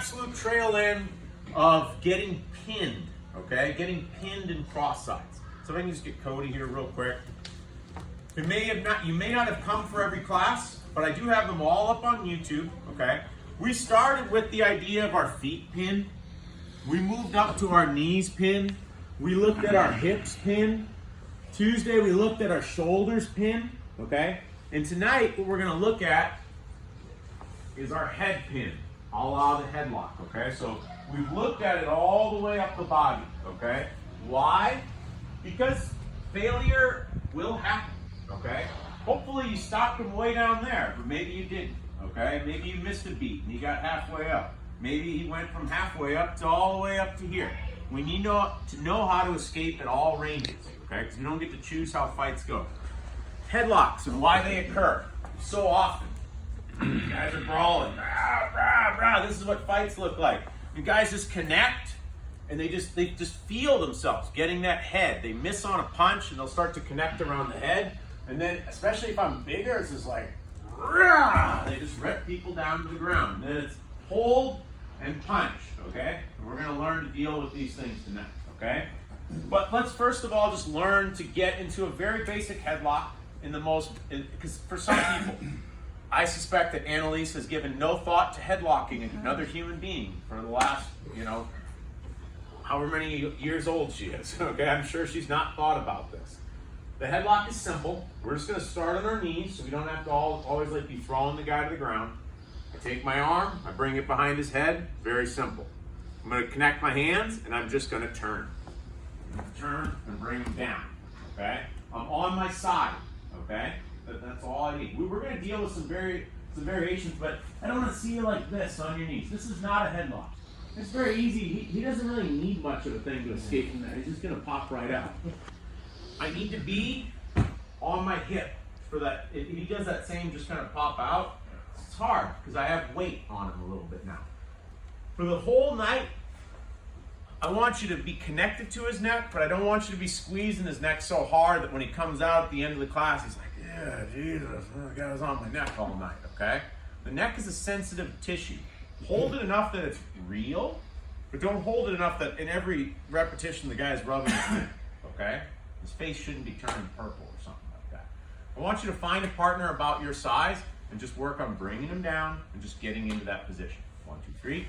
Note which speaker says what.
Speaker 1: absolute trail end of getting pinned, okay? Getting pinned in cross sides. So if I can just get Cody here real quick. You may not have come for every class, but I do have them all up on YouTube, okay? We started with the idea of our feet pinned. We moved up to our knees pinned. We looked at our hips pinned. Tuesday, we looked at our shoulders pinned, okay? And tonight, what we're gonna look at is our head pin, a la the headlock, okay? So we've looked at it all the way up the body, okay? Why? Because failure will happen, okay? Hopefully you stopped him way down there, but maybe you didn't, okay? Maybe you missed a beat and he got halfway up. Maybe he went from halfway up to all the way up to here. We need to know how to escape at all ranges, okay? Because we don't get to choose how fights go. Headlocks and why they occur so often. You guys are brawling, rah, rah, rah. This is what fights look like. You guys just connect and they just feel themselves getting that head. They miss on a punch and they'll start to connect around the head. And then, especially if I'm bigger, it's just like, rah, they just rip people down to the ground. And then it's hold and punch, okay? And we're gonna learn to deal with these things tonight, okay? But let's first of all just learn to get into a very basic headlock because for some people, I suspect that Annalise has given no thought to headlocking another human being for the last, however many years old she is, okay? I'm sure she's not thought about this. The headlock is simple. We're just gonna start on our knees so we don't have to always be throwing the guy to the ground. I take my arm, I bring it behind his head, very simple. I'm gonna connect my hands and I'm just gonna turn. Turn and bring him down, okay? I'm on my side, okay? That's all I need. We're gonna deal with some variations, but I don't wanna see you like this on your knees. This is not a headlock. It's very easy. He doesn't really need much of a thing to escape from that. He's just gonna pop right out. I need to be on my hip for that. If he does that same just kind of pop out, it's hard because I have weight on him a little bit now. For the whole night, I want you to be connected to his neck, but I don't want you to be squeezing his neck so hard that when he comes out at the end of the class, he's like, yeah, Jesus, the guy was on my neck all night, okay? The neck is a sensitive tissue. Hold it enough that it's real, but don't hold it enough that in every repetition the guy's rubbing his neck, okay? His face shouldn't be turning purple or something like that. I want you to find a partner about your size and just work on bringing him down and just getting into that position. 1, 2, 3.